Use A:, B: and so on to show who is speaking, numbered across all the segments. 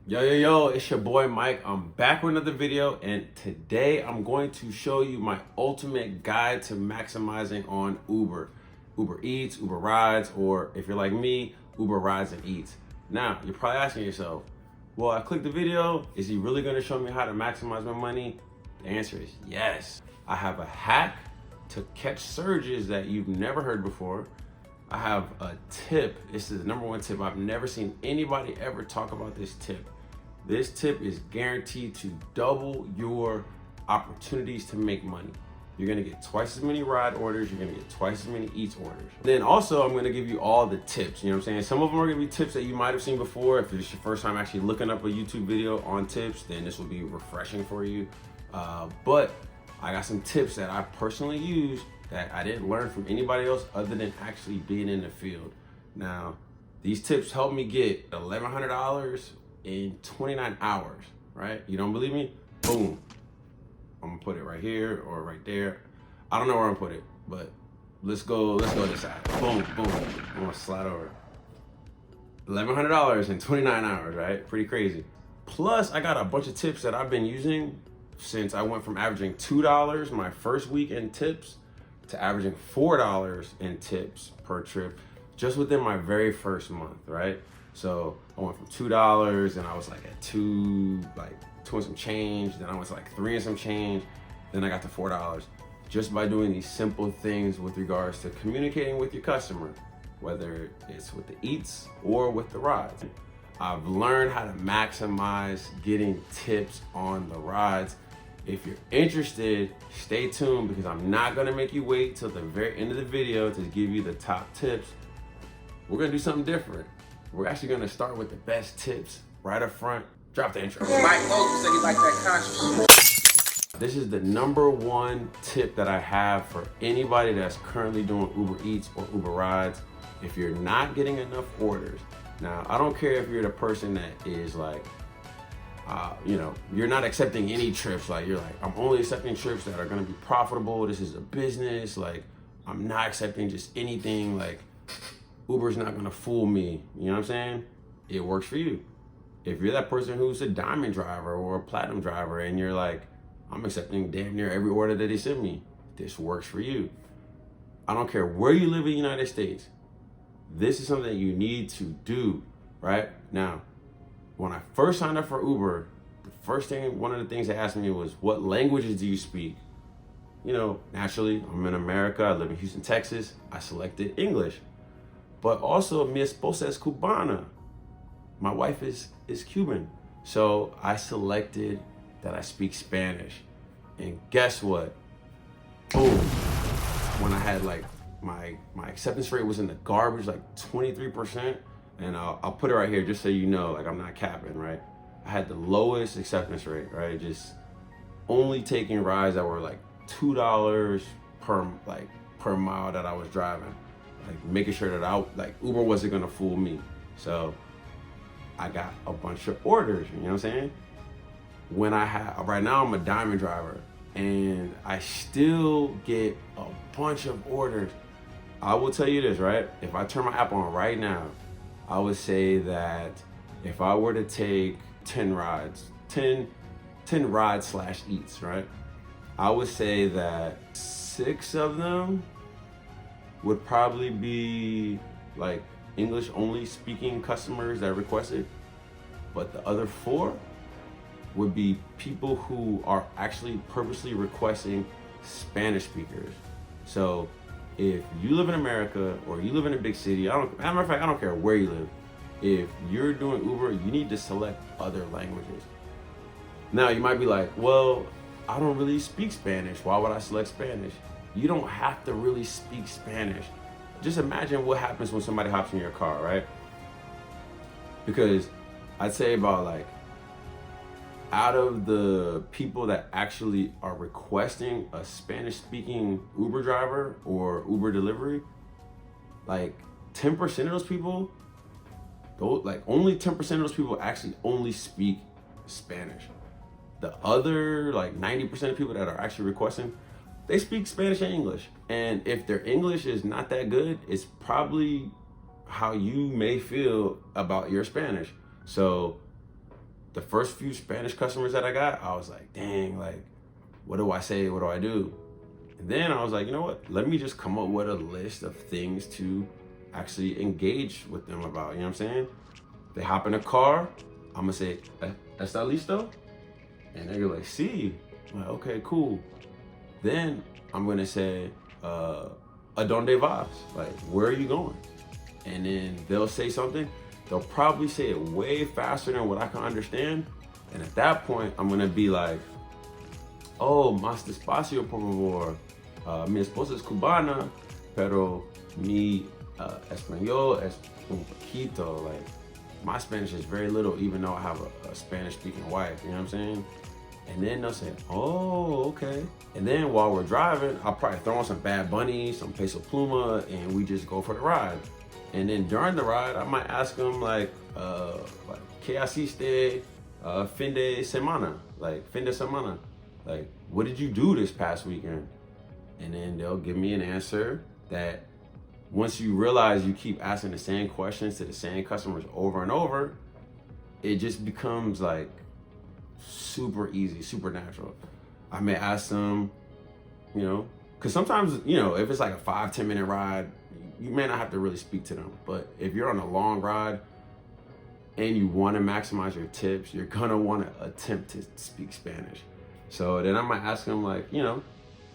A: Yo, it's your boy Mike. I'm back with another video, and today I'm going to show you my ultimate guide to maximizing on Uber. Uber Eats, Uber Rides, or if you're like me, Uber Rides and Eats. Now, you're probably asking yourself, well, I clicked the video, is he really gonna show me how to maximize my money? The answer is yes. I have a hack to catch surges that you've never heard before. I have a tip. This is the number one tip. I've never seen anybody ever talk about this tip. This tip is guaranteed to double your opportunities to make money. You're gonna get twice as many ride orders, you're gonna get twice as many Eats orders. Then also, I'm gonna give you all the tips, you know what I'm saying? Some of them are gonna be tips that you might have seen before. If it's your first time actually looking up a YouTube video on tips, then this will be refreshing for you. But I got some tips that I personally use that I didn't learn from anybody else other than actually being in the field. Now, these tips helped me get $1,100 in 29 hours, right? You don't believe me? Boom. I'm gonna put it right here or right there. I don't know where I'm gonna put it, but let's go this side. Boom. I'm gonna slide over. $1,100 in 29 hours, right? Pretty crazy. Plus, I got a bunch of tips that I've been using since I went from averaging $2 my first week in tips to averaging $4 in tips per trip just within my very first month, right? So I went from $2 and I was like at two and some change. Then I was like 3 and some change. Then I got to $4 just by doing these simple things with regards to communicating with your customer, whether it's with the Eats or with the rides. I've learned how to maximize getting tips on the rides. If you're interested, stay tuned because I'm not gonna make you wait till the very end of the video to give you the top tips. We're gonna do something different. We're actually gonna start with the best tips right up front. Drop the intro.
B: Mike Moses said he liked that conscious shit.
A: This is the number one tip that I have for anybody that's currently doing Uber Eats or Uber Rides. If you're not getting enough orders, now I don't care if you're the person that is like, you're not accepting any trips. Like you're like, I'm only accepting trips that are gonna be profitable. This is a business. Like I'm not accepting just anything. Like Uber's not gonna fool me. You know what I'm saying? It works for you. If you're that person who's a diamond driver or a platinum driver and you're like, I'm accepting damn near every order that they send me, this works for you. I don't care where you live in the United States. This is something that you need to do, right? Now, when I first signed up for Uber, one of the things they asked me was, what languages do you speak? You know, naturally, I'm in America, I live in Houston, Texas. I selected English. But also, mi esposa es cubana. My wife is Cuban. So I selected that I speak Spanish. And guess what? Boom. When I had like, my acceptance rate was in the garbage, like 23%. And I'll put it right here just so you know, like I'm not capping, right? I had the lowest acceptance rate, right? Just only taking rides that were like $2 per mile that I was driving. Like making sure that Uber wasn't gonna fool me. So I got a bunch of orders, you know what I'm saying? Right now I'm a diamond driver and I still get a bunch of orders. I will tell you this, right? If I turn my app on right now, I would say that if I were to take 10 rides / Eats, right? I would say that 6 of them would probably be like English only speaking customers that requested, but the other 4 would be people who are actually purposely requesting Spanish speakers. So if you live in America or you live in a big city, matter of fact, I don't care where you live. If you're doing Uber, you need to select other languages. Now you might be like, well, I don't really speak Spanish. Why would I select Spanish? You don't have to really speak Spanish. Just imagine what happens when somebody hops in your car, right? Because I'd say about like, out of the people that actually are requesting a Spanish speaking Uber driver or Uber delivery, like 10% of those people, only 10% of those people actually only speak Spanish. The other like 90% of people that are actually requesting, they speak Spanish and English. And if their English is not that good, it's probably how you may feel about your Spanish. So the first few Spanish customers that I got, I was like, dang, like, what do I say? What do I do? And then I was like, you know what? Let me just come up with a list of things to actually engage with them about. You know what I'm saying? They hop in a car, I'm gonna say, ¿Está listo? And they're like, sí. I'm like, okay, cool. Then I'm gonna say, ¿A dónde vas? Like, where are you going? And then they'll say something. They'll probably say it way faster than what I can understand. And at that point, I'm gonna be like, oh, más despacio, por favor. Mi esposa es cubana, pero mi español es un poquito. Like, my Spanish is very little, even though I have a Spanish-speaking wife, you know what I'm saying? And then they'll say, oh, okay. And then while we're driving, I'll probably throw on some Bad Bunny, some Peso Pluma, and we just go for the ride. And then during the ride, I might ask them like ¿Qué hiciste fin de semana? Like, fin de semana. Like, what did you do this past weekend? And then they'll give me an answer that once you realize you keep asking the same questions to the same customers over and over, it just becomes like super easy, super natural. I may ask them, you know, because sometimes, you know, if it's like a 5-10 minute ride, you may not have to really speak to them. But if you're on a long ride and you want to maximize your tips, you're gonna want to attempt to speak Spanish. So then I might ask them, like, you know,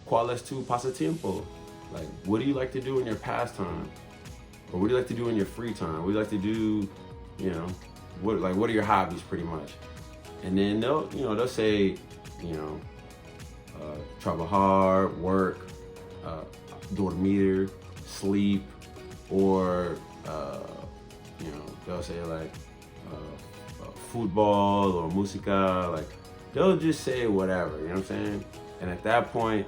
A: ¿Cuál es tu pasatiempo? Like, what do you like to do in your pastime? Or what do you like to do in your free time? What do you like to do, you know, what are your hobbies, pretty much? And then they'll say, you know, trabajar, work, dormir, sleep, or, you know, they'll say like football or música, like, they'll just say whatever, you know what I'm saying? And at that point,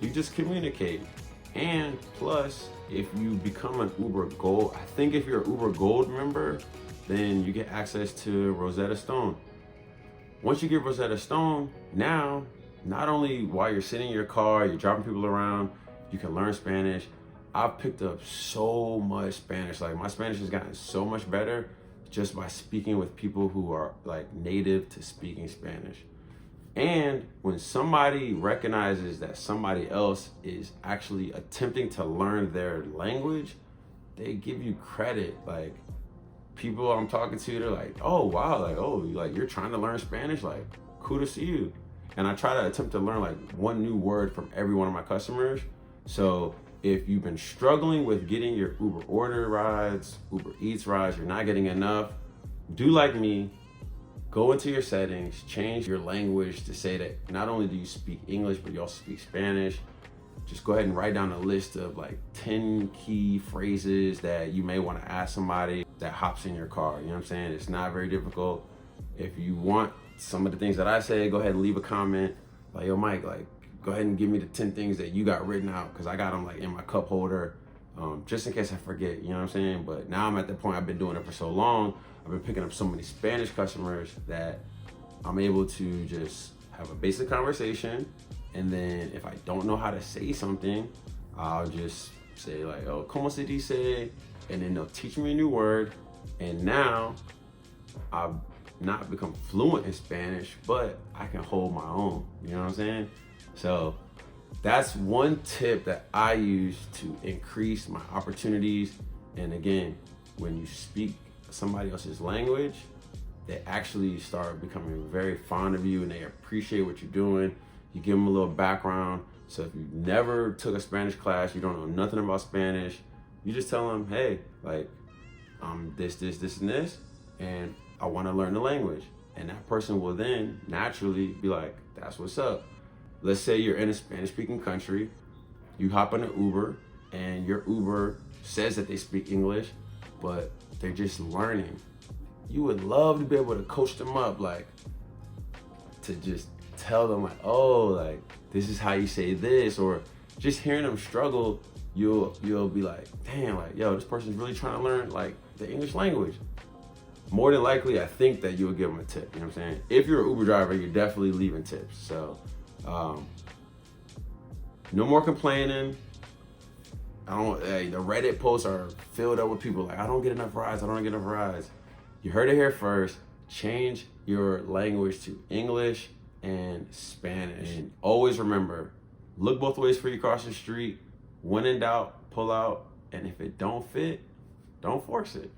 A: you just communicate. And plus, if you become an Uber Gold, I think if you're an Uber Gold member, then you get access to Rosetta Stone. Once you get Rosetta Stone, now, not only while you're sitting in your car, you're dropping people around, you can learn Spanish. I've picked up so much Spanish. Like, my Spanish has gotten so much better just by speaking with people who are like native to speaking Spanish. And when somebody recognizes that somebody else is actually attempting to learn their language, they give you credit. Like, people I'm talking to, they're like, oh, wow, like, oh, like, you're trying to learn Spanish? Like, kudos to you. And I try to attempt to learn like one new word from every one of my customers. So if you've been struggling with getting your Uber order rides, Uber Eats rides, you're not getting enough, do like me. Go into your settings, change your language to say that not only do you speak English, but you also speak Spanish. Just go ahead and write down a list of like 10 key phrases that you may want to ask somebody that hops in your car. You know what I'm saying? It's not very difficult. If you want some of the things that I say, go ahead and leave a comment. Like, yo, Mike, like, go ahead and give me the 10 things that you got written out, because I got them like in my cup holder, just in case I forget, you know what I'm saying? But now I'm at the point, I've been doing it for so long, I've been picking up so many Spanish customers that I'm able to just have a basic conversation. And then if I don't know how to say something, I'll just say like, oh, ¿cómo se dice? And then they'll teach me a new word. And now I've not become fluent in Spanish, but I can hold my own, you know what I'm saying? So that's one tip that I use to increase my opportunities. And again, when you speak somebody else's language, they actually start becoming very fond of you and they appreciate what you're doing. You give them a little background. So if you never took a Spanish class, you don't know nothing about Spanish, you just tell them, hey, like, this, and this, and I want to learn the language. And that person will then naturally be like, that's what's up. Let's say you're in a Spanish-speaking country, you hop on an Uber, and your Uber says that they speak English, but they're just learning. You would love to be able to coach them up, like, to just tell them like, oh, like, this is how you say this, or just hearing them struggle, you'll be like, damn, like, yo, this person's really trying to learn like the English language. More than likely, I think that you would give them a tip, you know what I'm saying? If you're an Uber driver, you're definitely leaving tips. So no more complaining. The Reddit posts are filled up with people like, I don't get enough rides. You heard it here first. change your language to English and Spanish. And always remember, look both ways before you cross the street. When in doubt, pull out. And if it don't fit, don't force it.